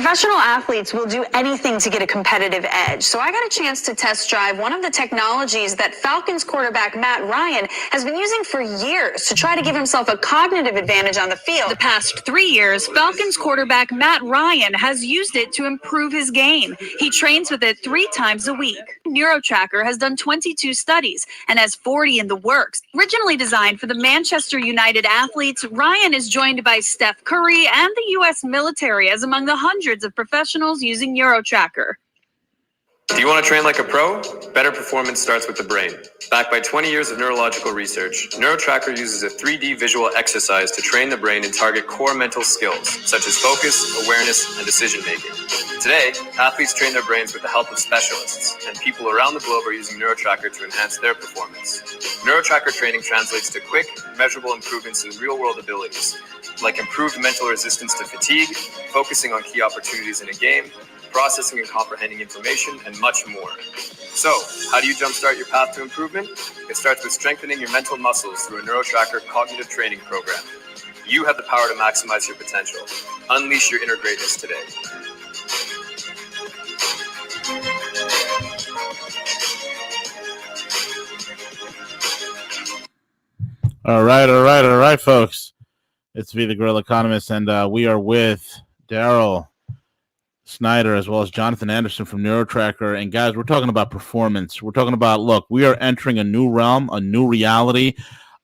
Professional athletes will do anything to get a competitive edge. So I got a chance to test drive one of the technologies that Falcons quarterback Matt Ryan has been using for years to try to give himself a cognitive advantage on the field. The past 3 years, Falcons quarterback Matt Ryan has used it to improve his game. He trains with it 3 times a week. NeuroTracker has done 22 studies and has 40 in the works. Originally designed for the Manchester United athletes, Ryan is joined by Steph Curry and the U.S. military as among the hundreds of professionals using NeuroTracker. Do you want to train like a pro? Better performance starts with the brain. Backed by 20 years of neurological research, NeuroTracker uses a 3D visual exercise to train the brain and target core mental skills, such as focus, awareness, and decision-making. Today, athletes train their brains with the help of specialists, and people around the globe are using NeuroTracker to enhance their performance. NeuroTracker training translates to quick, measurable improvements in real-world abilities, like improved mental resistance to fatigue, focusing on key opportunities in a game, processing and comprehending information, and much more. So, how do you jumpstart your path to improvement? It starts with strengthening your mental muscles through a NeuroTracker cognitive training program. You have the power to maximize your potential. Unleash your inner greatness today. All right, folks. It's me, the Guerrilla Economist, and we are with Daryl Snyder as well as Jonathan Anderson from NeuroTracker. And guys, we're talking about performance. We're talking about, look, we are entering a new realm, a new reality,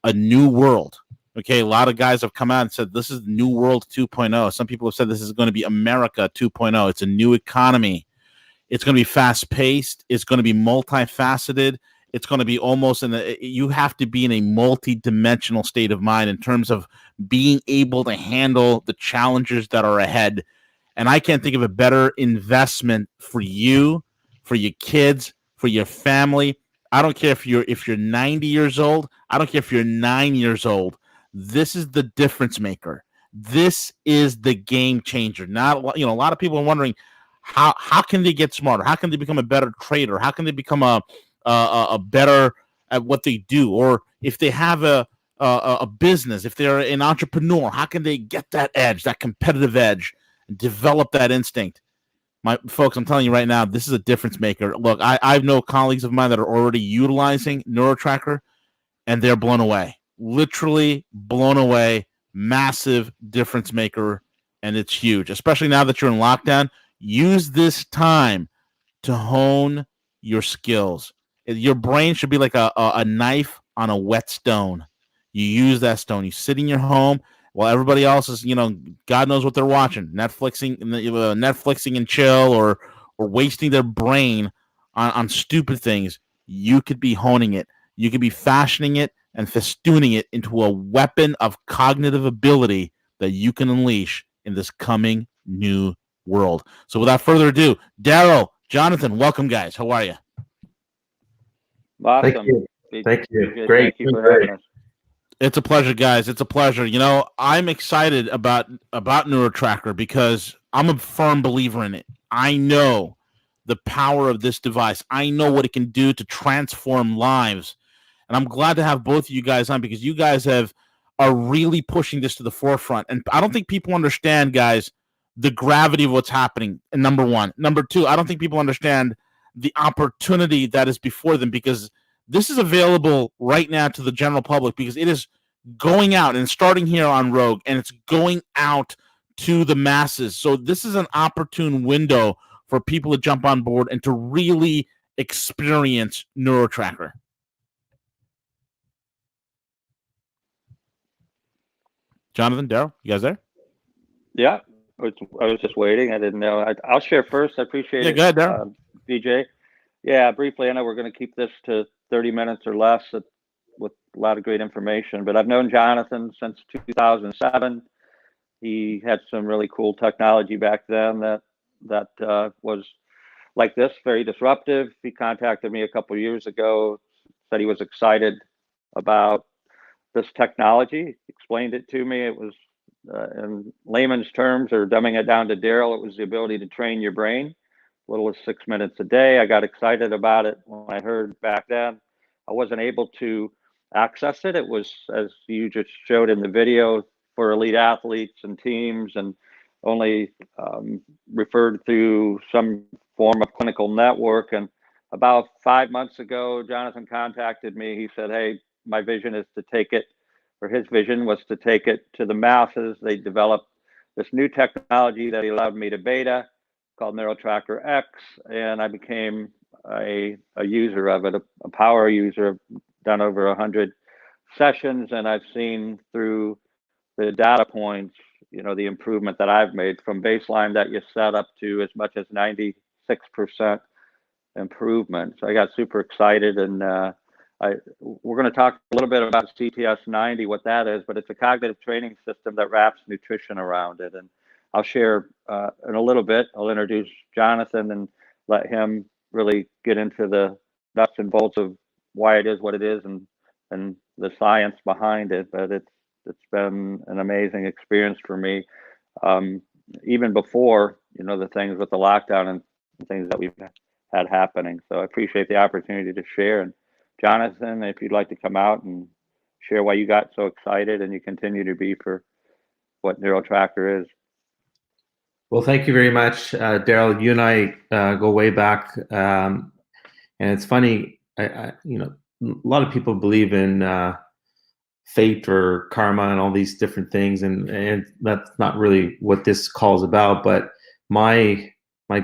a new world. Okay, a lot of guys have come out and said this is New World 2.0. Some people have said this is going to be America 2.0. It's a new economy. It's going to be fast-paced. It's going to be multifaceted. It's going to be almost you have to be in a multi-dimensional state of mind in terms of being able to handle the challenges that are ahead. And I can't think of a better investment for you, for your kids, for your family. I don't care if you're 90 years old. I don't care if you're 9 years old. This is the difference maker. This is the game changer. Not, a lot of people are wondering how can they get smarter? How can they become a better trader? How can they become a better at what they do? Or if they have a business, if they're an entrepreneur, how can they get that edge, that competitive edge? Develop that instinct. My folks, I'm telling you right now, this is a difference maker. Look, I know colleagues of mine that are already utilizing NeuroTracker, and they're blown away. Literally blown away. Massive difference maker, and it's huge. Especially now that you're in lockdown, use this time to hone your skills. Your brain should be like a knife on a wet stone. You use that stone. You sit in your home while everybody else is, God knows what they're watching, Netflixing and chill, or wasting their brain on stupid things. You could be honing it. You could be fashioning it and festooning it into a weapon of cognitive ability that you can unleash in this coming new world. So without further ado, Daryl, Jonathan, welcome, guys. How are you? Awesome. Thank you. Great. Thank you for having us. It's a pleasure, guys. It's a pleasure. I'm excited about NeuroTracker because I'm a firm believer in it. I know the power of this device. I know what it can do to transform lives. And I'm glad to have both of you guys on because you guys are really pushing this to the forefront. And I don't think people understand, guys, the gravity of what's happening, number one. Number two, I don't think people understand the opportunity that is before them because this is available right now to the general public because it is going out and starting here on Rogue, and it's going out to the masses. So this is an opportune window for people to jump on board and to really experience NeuroTracker. Jonathan, Daryl, you guys there? Yeah, I was just waiting. I didn't know. I'll share first. I appreciate it. Go ahead, Daryl. BJ. Yeah, briefly, I know we're going to keep this to 30 minutes or less with a lot of great information, but I've known Jonathan since 2007. He had some really cool technology back then that was like this, very disruptive. He contacted me a couple of years ago, said he was excited about this technology, explained it to me. It was, in layman's terms, or dumbing it down to Daryl, it was the ability to train your brain, as little as 6 minutes a day. I got excited about it when I heard back then. I wasn't able to access it. It was, as you just showed in the video, for elite athletes and teams, and only referred through some form of clinical network. And about 5 months ago, Jonathan contacted me. He said, hey, my vision is to take it, or his vision was to take it to the masses. They developed this new technology that he allowed me to beta called NeuroTracker X, and I became a user of it, a power user. I've done over 100 sessions, and I've seen through the data points, the improvement that I've made from baseline that you set up to as much as 96% improvement. So I got super excited, and we're going to talk a little bit about CTS90, what that is, but it's a cognitive training system that wraps nutrition around it. And I'll share in a little bit. I'll introduce Jonathan and let him really get into the nuts and bolts of why it is what it is and the science behind it. But it's been an amazing experience for me, even before the things with the lockdown and things that we've had happening. So I appreciate the opportunity to share. And Jonathan, if you'd like to come out and share why you got so excited and you continue to be for what NeuroTracker is. Well, thank you very much, Daryl. You and I go way back, and it's funny. A lot of people believe in fate or karma and all these different things, and that's not really what this call is about. But my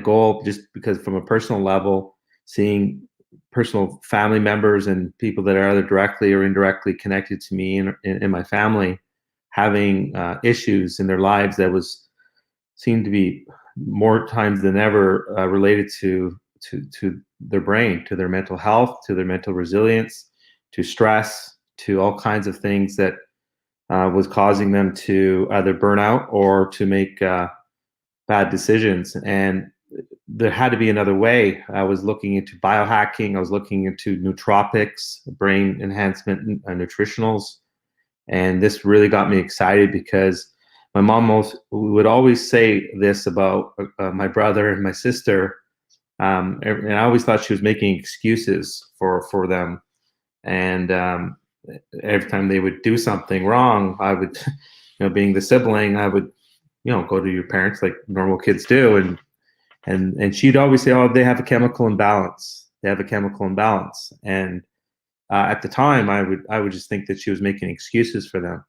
goal, just because from a personal level, seeing personal family members and people that are either directly or indirectly connected to me and in my family having issues in their lives that seemed to be more times than ever related to their brain, to their mental health, to their mental resilience, to stress, to all kinds of things that was causing them to either burn out or to make bad decisions. And there had to be another way. I was looking into biohacking. I was looking into nootropics, brain enhancement, nutritionals. And this really got me excited because my mom would always say this about my brother and my sister. And I always thought she was making excuses for them. And every time they would do something wrong, I would, being the sibling, I would, go to your parents like normal kids do. And she'd always say, oh, they have a chemical imbalance. They have a chemical imbalance. And at the time, I would just think that she was making excuses for them.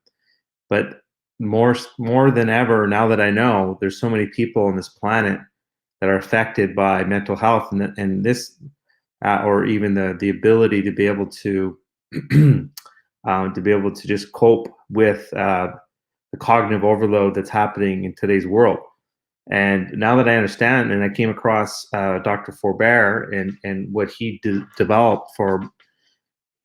But more than ever, now that I know, there's so many people on this planet that are affected by mental health, and this, or even the ability to be able to just cope with the cognitive overload that's happening in today's world. And now that I understand, and I came across Dr. Forbert and what he developed for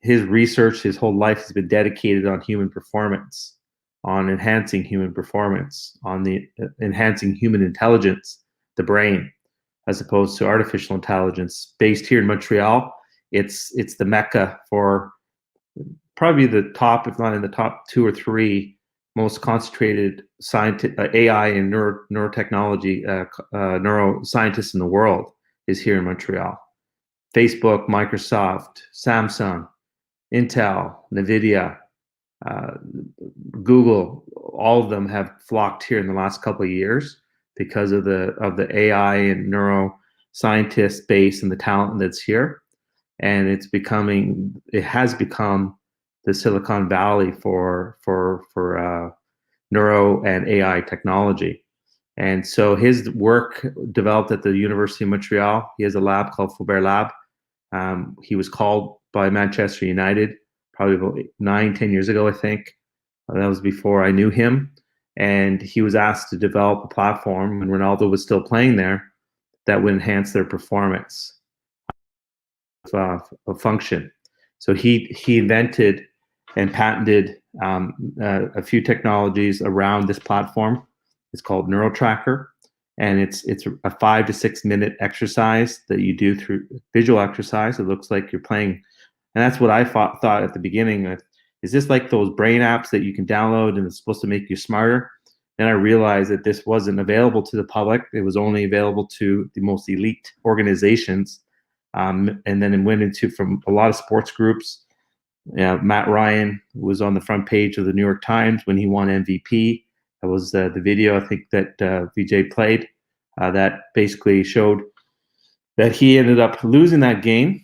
his research, his whole life has been dedicated on human performance, on enhancing human performance, on the enhancing human intelligence, the brain, as opposed to artificial intelligence. Based here in Montreal, it's the mecca for probably the top, if not in the top 2 or 3 most concentrated AI and neurotechnology neuroscientists in the world is here in Montreal. Facebook, Microsoft, Samsung, Intel, NVIDIA, Google, all of them have flocked here in the last couple of years because of the AI and neuroscientist base and the talent that's here. And it has become the Silicon Valley for neuro and AI technology. And so his work developed at the University of Montreal. He has a lab called Forbert Lab. He was called by Manchester United probably about 9-10 years ago, I think. That was before I knew him. And he was asked to develop a platform when Ronaldo was still playing there that would enhance their performance of function. So he invented and patented a few technologies around this platform. It's called NeuroTracker, and it's a 5 to 6 minute exercise that you do through visual exercise. It looks like you're playing, and that's what I thought at the beginning. Is this like those brain apps that you can download and it's supposed to make you smarter? Then I realized that this wasn't available to the public. It was only available to the most elite organizations. And then it went into from a lot of sports groups. Matt Ryan was on the front page of the New York Times when he won MVP That was the video I think that VJ played that basically showed that he ended up losing that game.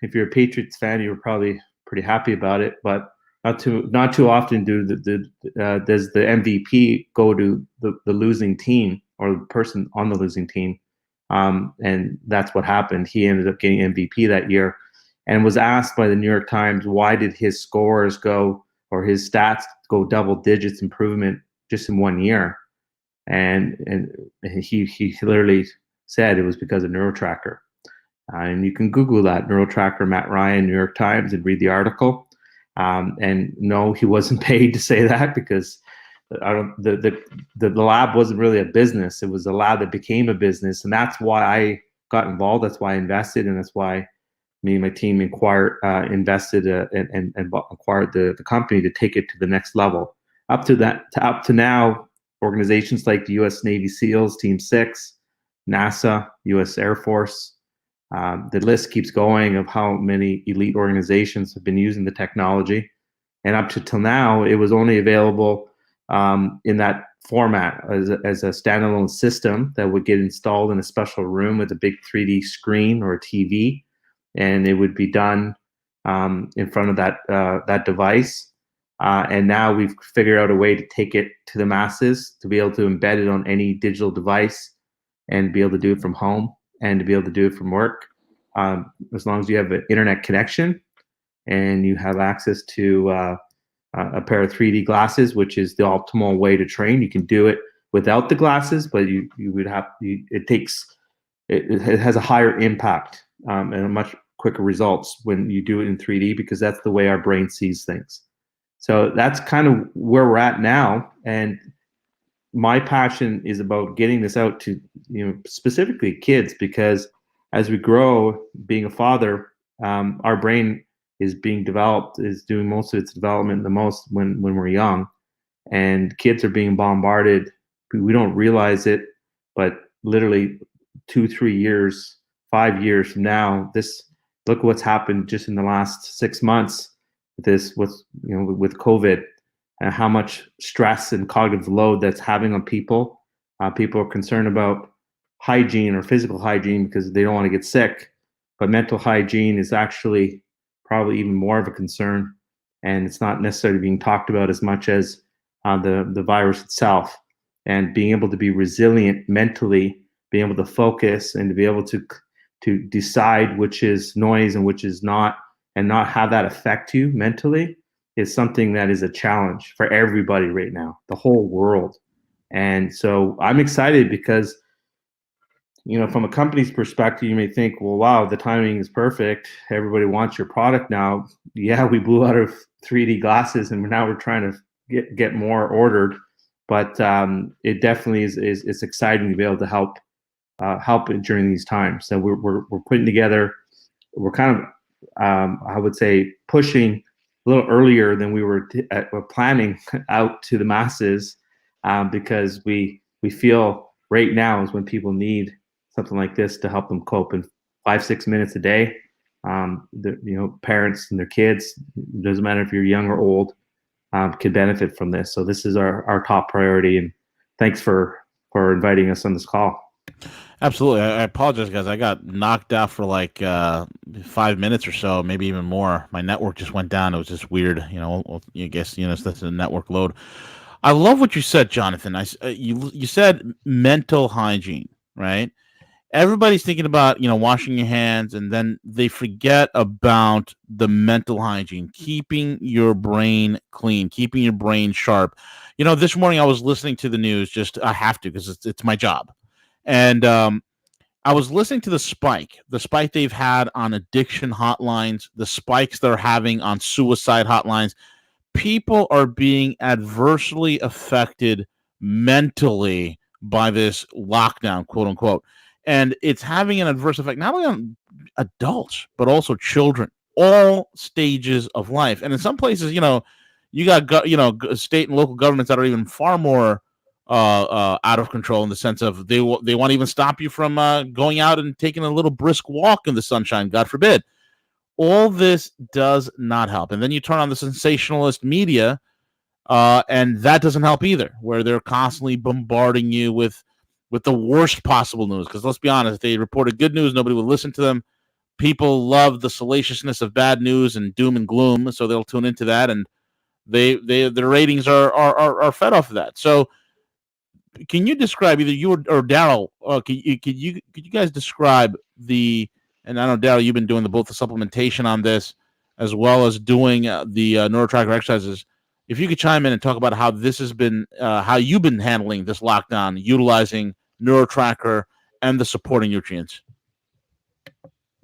If you're a Patriots fan, you were probably pretty happy about it, but not too often does the MVP go to the losing team or the person on the losing team, and that's what happened. He ended up getting MVP that year, and was asked by the New York Times why did his scores go or his stats go double digits improvement just in 1 year, and he literally said it was because of NeuroTracker. And you can Google that, NeuroTracker Matt Ryan, New York Times, and read the article. And no, he wasn't paid to say that, because the lab wasn't really a business. It was a lab that became a business, and that's why I got involved. That's why I invested, and that's why me and my team invested and acquired the company to take it to the next level. Up to now, organizations like the U.S. Navy SEALs, Team 6, NASA, U.S. Air Force. The list keeps going of how many elite organizations have been using the technology. And up to till now, it was only available in that format as a standalone system that would get installed in a special room with a big 3D screen or a TV. And it would be done in front of that device. And now we've figured out a way to take it to the masses, to be able to embed it on any digital device and be able to do it from home and to be able to do it from work. As long as you have an internet connection and you have access to a pair of 3D glasses, which is the optimal way to train. You can do it without the glasses, but it has a higher impact and a much quicker results when you do it in 3D, because that's the way our brain sees things. So that's kind of where we're at now. And my passion is about getting this out to, specifically kids, because as we grow, being a father, our brain is being developed, is doing most of its development the most when we're young, and kids are being bombarded. We don't realize it, but literally 2-3 years, 5 years from now, look what's happened just in the last 6 months with COVID, and how much stress and cognitive load that's having on people. People are concerned about hygiene or physical hygiene because they don't want to get sick, but mental hygiene is actually probably even more of a concern, and it's not necessarily being talked about as much as the virus itself. And being able to be resilient mentally, being able to focus and to be able to decide which is noise and which is not, and not have that affect you mentally, is something that is a challenge for everybody right now, the whole world. And so I'm excited because, from a company's perspective, you may think, well, wow, the timing is perfect. Everybody wants your product now. Yeah, we blew out of 3D glasses, and now we're trying to get more ordered. But it definitely is exciting to be able to help during these times. So we're putting together. We're kind of I would say pushing a little earlier than we were planning out to the masses, because we feel right now is when people need something like this to help them cope in 5-6 minutes a day. Parents and their kids, doesn't matter if you're young or old, can benefit from this. So this is our top priority, and thanks for inviting us on this call. Absolutely. I apologize, guys. I got knocked out for like 5 minutes or so, maybe even more. My network just went down. It was just weird. I guess, that's a network load. I love what you said, Jonathan. You said mental hygiene, right? Everybody's thinking about, washing your hands, and then they forget about the mental hygiene, keeping your brain clean, keeping your brain sharp. This morning I was listening to the news, I have to, because it's my job. And I was listening to the spike they've had on addiction hotlines, the spikes they're having on suicide hotlines. People are being adversely affected mentally by this lockdown, quote unquote. And it's having an adverse effect not only on adults, but also children, all stages of life. And in some places, you got, state and local governments that are even far more out of control, in the sense of they want to even stop you from going out and taking a little brisk walk in the sunshine, God forbid. All this does not help. And then you turn on the sensationalist media and that doesn't help either, where they're constantly bombarding you with the worst possible news. Because let's be honest, if they reported good news, nobody would listen to them. People love the salaciousness of bad news and doom and gloom, so they'll tune into that, and their ratings are fed off of that. So, can you describe, either you or Daryl? Could you guys describe the? And I know, Daryl, you've been doing both the supplementation on this as well as doing the NeuroTracker exercises. If you could chime in and talk about how this has been, how you've been handling this lockdown, utilizing NeuroTracker and the supporting nutrients.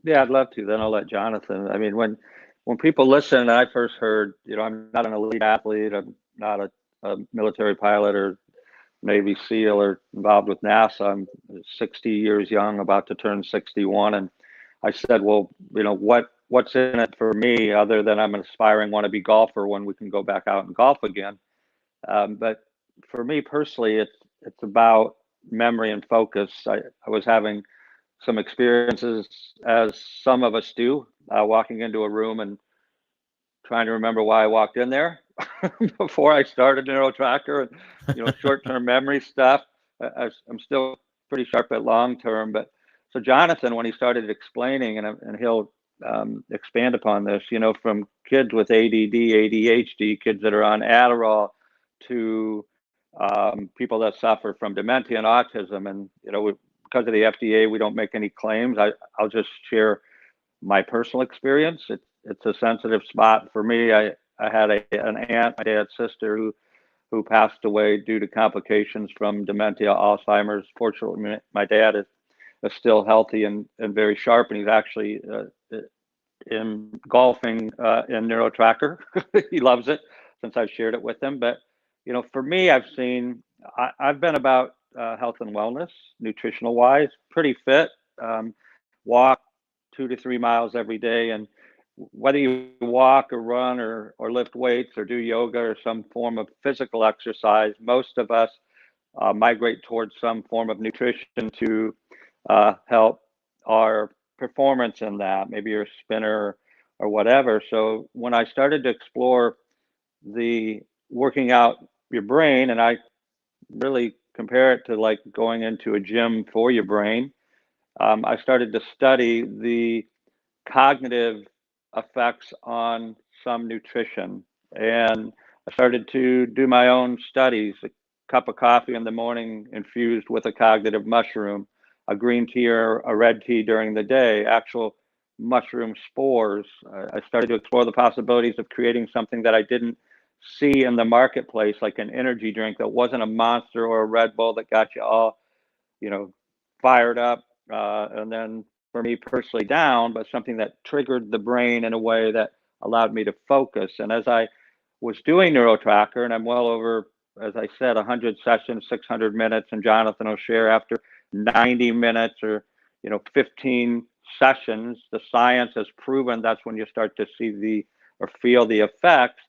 Yeah, I'd love to. Then I'll let Jonathan. I mean, when people listen, I first heard, I'm not an elite athlete. I'm not a military pilot or Navy SEAL or involved with NASA. I'm 60 years young, about to turn 61. And I said, well, what's in it for me other than I'm an aspiring wannabe golfer when we can go back out and golf again. But for me personally, it's about memory and focus. I was having some experiences, as some of us do, walking into a room and trying to remember why I walked in there before I started NeuroTracker, and short-term memory stuff. I'm still pretty sharp at long-term, but so Jonathan, when he started explaining, and he'll expand upon this, from kids with ADD, ADHD, kids that are on Adderall, to people that suffer from dementia and autism, and because of the FDA, we don't make any claims. I'll just share my personal experience. It's a sensitive spot for me. I had an aunt, my dad's sister, who passed away due to complications from dementia, Alzheimer's. Fortunately, my dad is still healthy and very sharp, and he's actually in golfing in NeuroTracker. He loves it since I've shared it with him. But for me, I've been about health and wellness, nutritional wise, pretty fit. Walk 2 to 3 miles every day, and whether you walk or run or lift weights or do yoga or some form of physical exercise, most of us migrate towards some form of nutrition to help our performance in that. Maybe you're a spinner or whatever. So when I started to explore the working out your brain, and I really compare it to like going into a gym for your brain, I started to study the cognitive effects on some nutrition. And I started to do my own studies: a cup of coffee in the morning infused with a cognitive mushroom, a green tea or a red tea during the day, actual mushroom spores. I started to explore the possibilities of creating something that I didn't see in the marketplace, like an energy drink that wasn't a Monster or a Red Bull that got you all, fired up, and then for me personally down, but something that triggered the brain in a way that allowed me to focus. And as I was doing NeuroTracker, and I'm well over, as I said, 100 sessions, 600 minutes, and Jonathan will share after 90 minutes or 15 sessions, the science has proven that's when you start to see or feel the effects.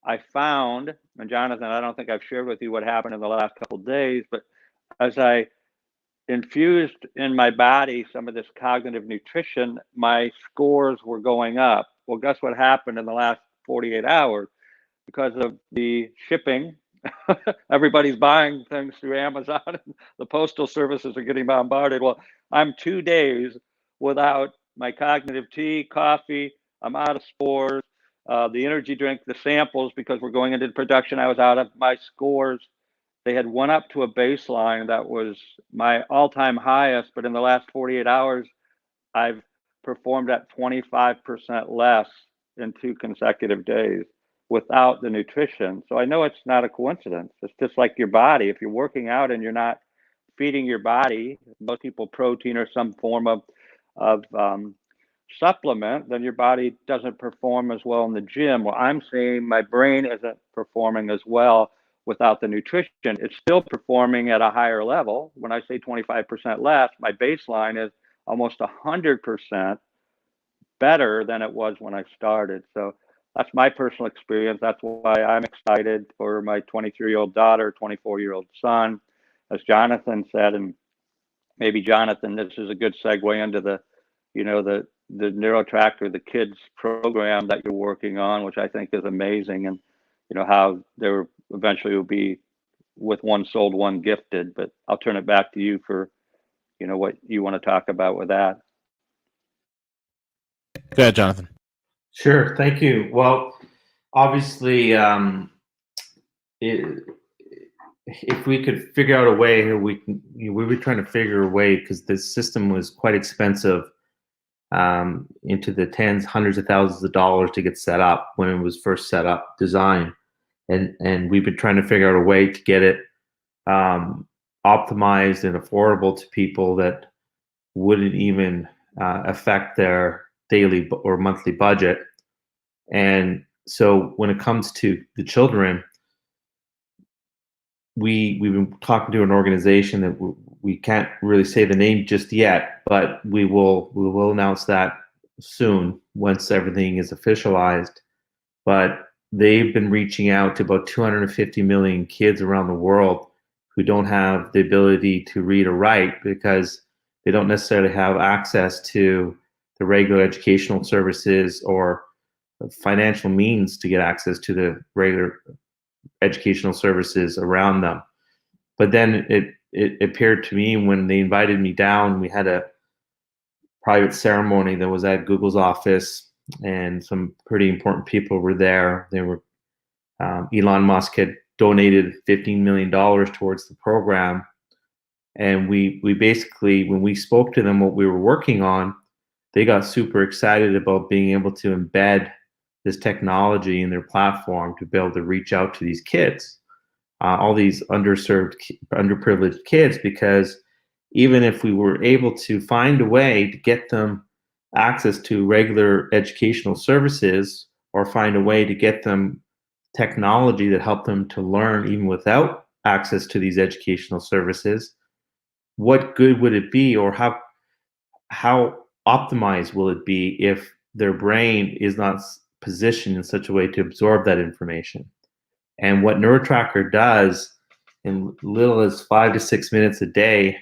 I found, and Jonathan, I don't think I've shared with you what happened in the last couple of days, but as I infused in my body some of this cognitive nutrition, my scores were going up. Well, guess what happened in the last 48 hours? Because of the shipping, everybody's buying things through Amazon, and the postal services are getting bombarded. Well, I'm 2 days without my cognitive tea, coffee. I'm out of spores. The energy drink, the samples, because we're going into production, I was out of my scores. They had went up to a baseline that was my all-time highest, but in the last 48 hours, I've performed at 25% less in 2 consecutive days without the nutrition. So I know it's not a coincidence. It's just like your body. If you're working out and you're not feeding your body, most people protein or some form of supplement, then your body doesn't perform as well in the gym. Well, I'm saying my brain isn't performing as well without the nutrition. It's still performing at a higher level. When I say 25% less, my baseline is almost 100% better than it was when I started. So that's my personal experience. That's why I'm excited for my 23-year-old daughter, 24-year-old son. As Jonathan said, and maybe Jonathan, this is a good segue into the NeuroTracker, the kids program that you're working on, which I think is amazing. And how they're eventually will be with one sold, one gifted. But I'll turn it back to you for, what you want to talk about with that. Go ahead, Jonathan. Sure, thank you. Well, obviously, if we could figure out a way, we were trying to figure a way, because this system was quite expensive, into the tens, hundreds of thousands of dollars to get set up when it was first set up, designed, and we've been trying to figure out a way to get it optimized and affordable to people that wouldn't even affect their daily or monthly budget. And so when it comes to the children, we've been talking to an organization that we can't really say the name just yet, but we will announce that soon once everything is officialized. But they've been reaching out to about 250 million kids around the world who don't have the ability to read or write because they don't necessarily have access to the regular educational services or financial means to get access to the regular educational services around them. But then it appeared to me when they invited me down, we had a private ceremony that was at Google's office, and some pretty important people were there. They were Elon Musk had donated $15 million towards the program. And we basically, when we spoke to them what we were working on, they got super excited about being able to embed this technology in their platform to be able to reach out to these kids, all these underserved, underprivileged kids, because even if we were able to find a way to get them access to regular educational services or find a way to get them technology that helped them to learn even without access to these educational services, what good would it be, or how optimized will it be if their brain is not positioned in such a way to absorb that information? And what NeuroTracker does in little as 5 to 6 minutes a day,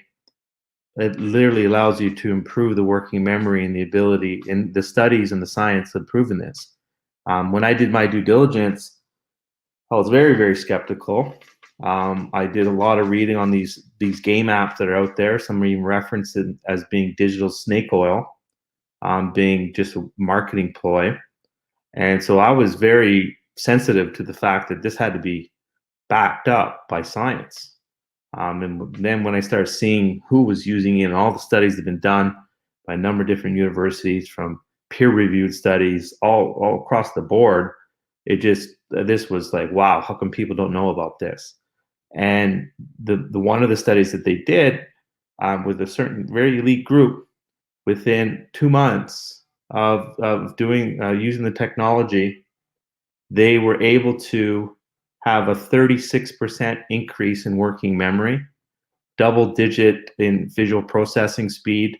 it literally allows you to improve the working memory and the ability, and the studies and the science have proven this. When I did my due diligence, I was very, very skeptical. I did a lot of reading on these game apps that are out there. Some are even referenced as being digital snake oil, being just a marketing ploy. And so I was very sensitive to the fact that this had to be backed up by science. And then when I started seeing who was using it and all the studies that have been done by a number of different universities, from peer-reviewed studies all across the board, this was like, wow, how come people don't know about this? And the one of the studies that they did with a certain very elite group, within 2 months of doing using the technology, they were able to have a 36% increase in working memory, double digit in visual processing speed,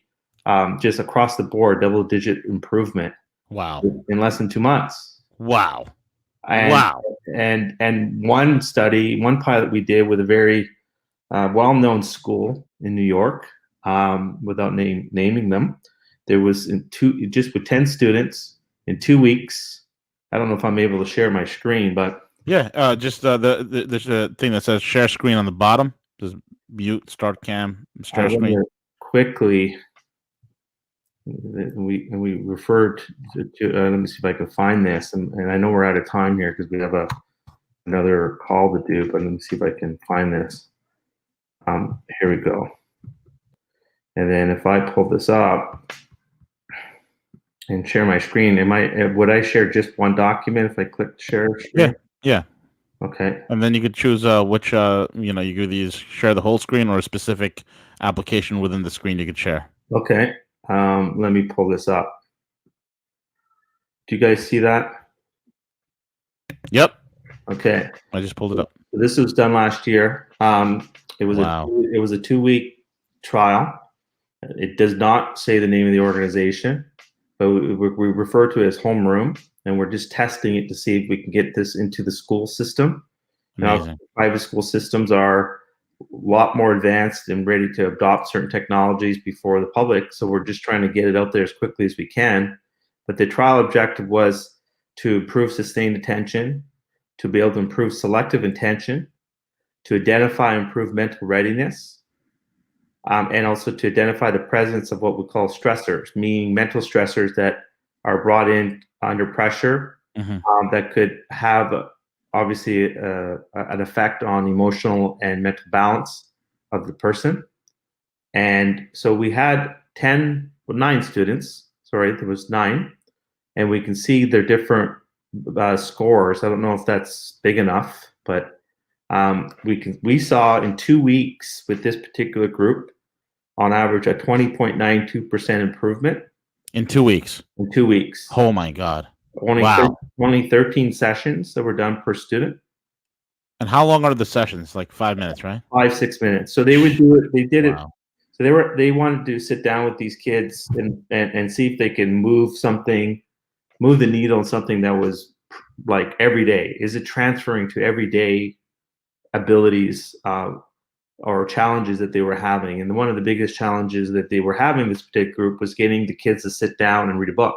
just across the board, double digit improvement. Wow. In less than 2 months. Wow. And, wow. And one study, one pilot we did with a very well-known school in New York, without naming them, there was just with 10 students in 2 weeks. I don't know if I'm able to share my screen, but yeah, just there's a thing that says share screen on the bottom. Just mute, start cam, share screen. Quickly, we referred to let me see if I can find this, and I know we're out of time here because we have another call to do, but let me see if I can find this. Here we go. And then if I pull this up and share my screen, would I share just one document if I click share screen? Yeah. Okay. And then you could choose which you could either share the whole screen or a specific application within the screen you could share. Okay. Let me pull this up. Do you guys see that? Yep. Okay. I just pulled it up. This was done last year. It was a 2-week trial. It does not say the name of the organization, but we refer to it as homeroom, and we're just testing it to see if we can get this into the school system. Now, private school systems are a lot more advanced and ready to adopt certain technologies before the public, so we're just trying to get it out there as quickly as we can. But the trial objective was to improve sustained attention, to be able to improve selective attention, to identify and improve mental readiness, and also to identify the presence of what we call stressors, meaning mental stressors that are brought in under pressure, that could have obviously an effect on emotional and mental balance of the person. And so we had 9 students. Sorry, there was 9, and we can see their different scores. I don't know if that's big enough, but we saw in 2 weeks with this particular group, on average, a 20.92% improvement. In 2 weeks. In 2 weeks. Oh my God. Only 13 sessions that were done per student. And how long are the sessions? Like 5 minutes, right? 5-6 minutes. So they would do it. They did Wow. it. So they wanted to sit down with these kids and see if they can move the needle on something that was like every day. Is it transferring to everyday abilities or challenges that they were having? And one of the biggest challenges that they were having, this particular group, was getting the kids to sit down and read a book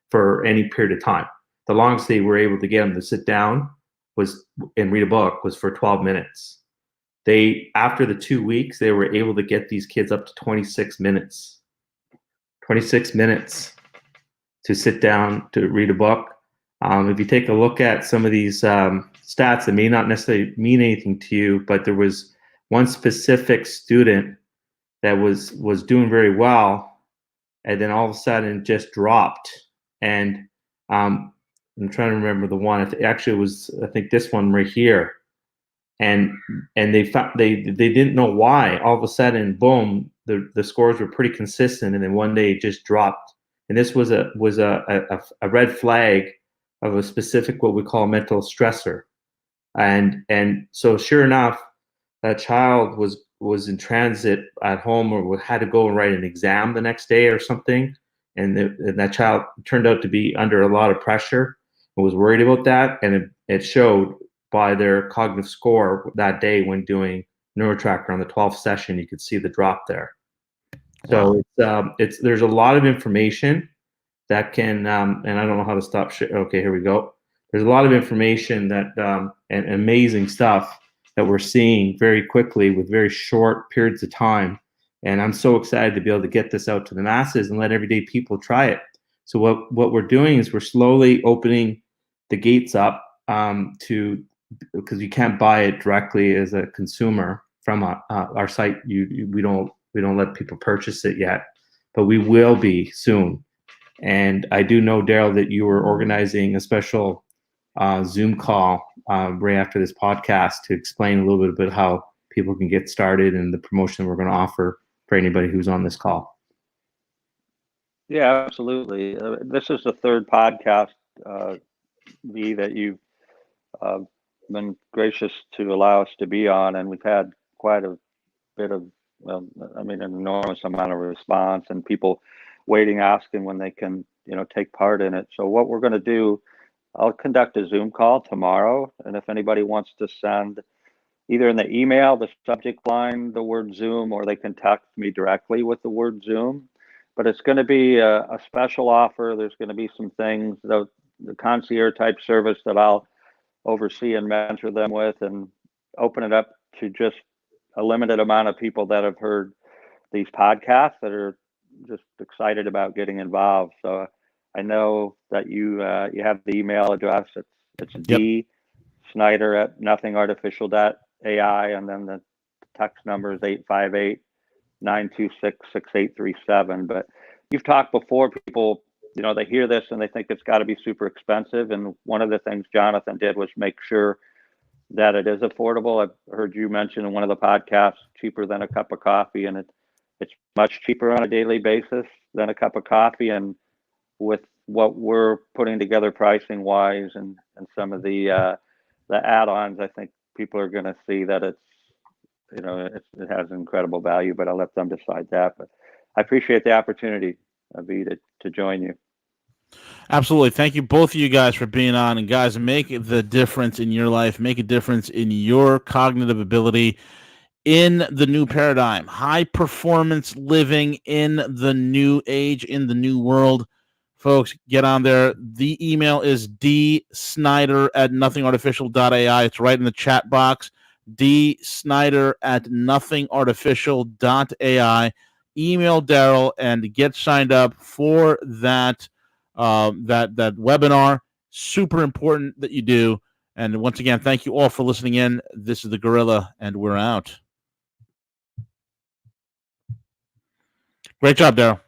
for any period of time. The longest they were able to get them to sit down and read a book was for 12 minutes. After the 2 weeks, they were able to get these kids up to 26 minutes. 26 minutes to sit down to read a book. If you take a look at some of these stats that may not necessarily mean anything to you, but there was one specific student that was doing very well, and then all of a sudden just dropped. And I'm trying to remember the one. Actually, it was, I think, this one right here. And they didn't know why. All of a sudden, boom, the scores were pretty consistent, and then one day it just dropped. And this was a red flag of a specific, what we call, mental stressor. And so sure enough, that child was in transit at home, or had to go and write an exam the next day or something. And that child turned out to be under a lot of pressure and was worried about that. And it showed by their cognitive score that day when doing NeuroTracker on the 12th session. You could see the drop there. So there's a lot of information that can, and I don't know how to stop. Okay, here we go. There's a lot of information that and amazing stuff that we're seeing very quickly with very short periods of time. And I'm so excited to be able to get this out to the masses and let everyday people try it. So what we're doing is we're slowly opening the gates up because you can't buy it directly as a consumer from our site. We don't let people purchase it yet, but we will be soon. And I do know, Daryl, that you were organizing a special Zoom call right after this podcast to explain a little bit about how people can get started and the promotion we're going to offer for anybody who's on this call. Yeah, absolutely. This is the third podcast, V, that you've been gracious to allow us to be on, and we've had quite a bit of, an enormous amount of response and people waiting, asking when they can, take part in it. So what we're going to do, I'll conduct a Zoom call tomorrow, and if anybody wants to send either in the email, the subject line, the word Zoom, or they can text me directly with the word Zoom. But it's going to be a special offer. There's going to be some things, the concierge type service that I'll oversee and mentor them with, and open it up to just a limited amount of people that have heard these podcasts that are just excited about getting involved. So I know that you have the email address. It's D Snyder at nothingartificial.ai, and then the text number is 858-926-6837. But you've talked before, people, they hear this and they think it's got to be super expensive. And one of the things Jonathan did was make sure that it is affordable. I've heard you mention in one of the podcasts, cheaper than a cup of coffee, and it's much cheaper on a daily basis than a cup of coffee. And with what we're putting together pricing wise and some of the add-ons, I think people are going to see that it has incredible value, but I'll let them decide that. But I appreciate the opportunity, Avi, to join you. Absolutely. Thank you, both of you guys, for being on. And guys, make the difference in your life. Make a difference in your cognitive ability in the new paradigm. High performance living in the new age, in the new world. Folks, get on there. The email is dsnyder@nothingartificial.ai. It's right in the chat box. dsnyder@nothingartificial.ai. Email Daryl and get signed up for that that webinar. Super important that you do. And once again, thank you all for listening in. This is the Guerrilla, and we're out. Great job, Daryl.